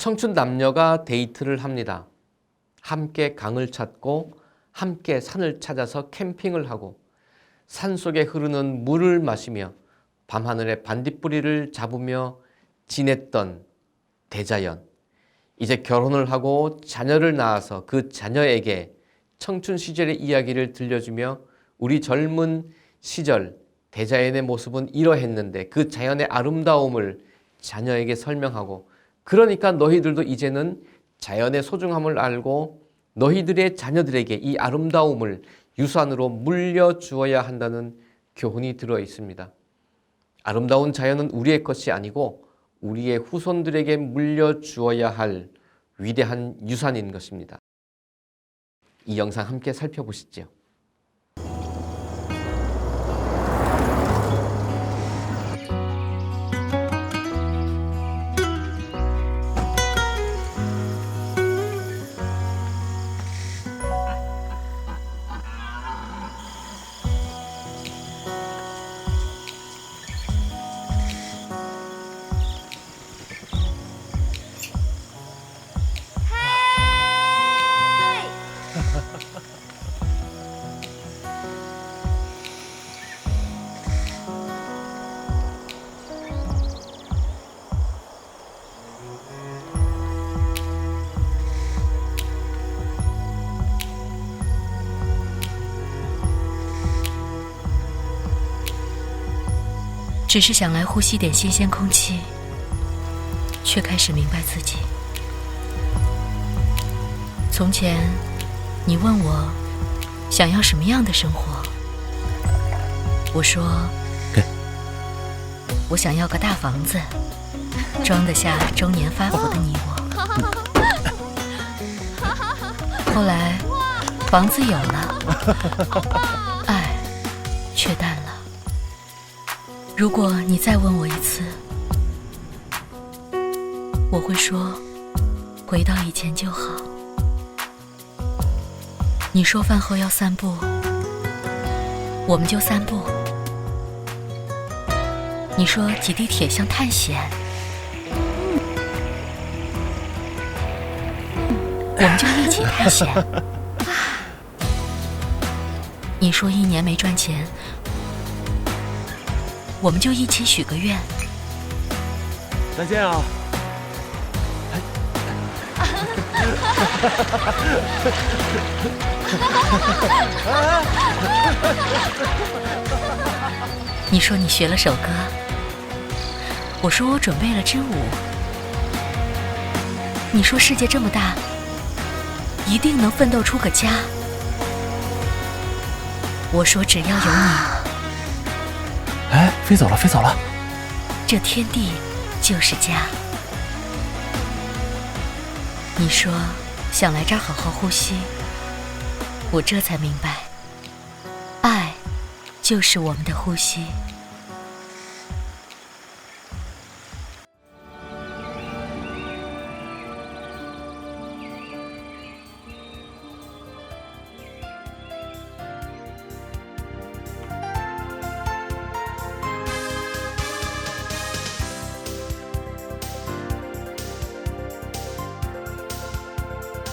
청춘 남녀가 데이트를 합니다. 함께 강을 찾고 함께 산을 찾아서 캠핑을 하고 산속에 흐르는 물을 마시며 밤하늘의 반딧불이를 잡으며 지냈던 대자연. 이제 결혼을 하고 자녀를 낳아서 그 자녀에게 청춘 시절의 이야기를 들려주며 우리 젊은 시절 대자연의 모습은 이러했는데 그 자연의 아름다움을 자녀에게 설명하고, 그러니까 너희들도 이제는 자연의 소중함을 알고 너희들의 자녀들에게 이 아름다움을 유산으로 물려주어야 한다는 교훈이 들어 있습니다. 아름다운 자연은 우리의 것이 아니고 우리의 후손들에게 물려주어야 할 위대한 유산인 것입니다. 이 영상 함께 살펴보시죠. 只是想来呼吸点新鲜空气，却开始明白自己。从前，你问我想要什么样的生活，我说，我想要个大房子，装得下中年发福的你我。后来，房子有了，爱却淡了。 如果你再问我一次，我会说，回到以前就好。你说饭后要散步，我们就散步。你说挤地铁像探险，我们就一起探险。你说1年没赚钱。 我们就一起许个愿。再见啊！你说你学了首歌，我说我准备了支舞。你说世界这么大，一定能奋斗出个家。我说只要有你。 哎，飞走了，飞走了！这天地就是家。你说想来这儿好好呼吸，我这才明白，爱就是我们的呼吸。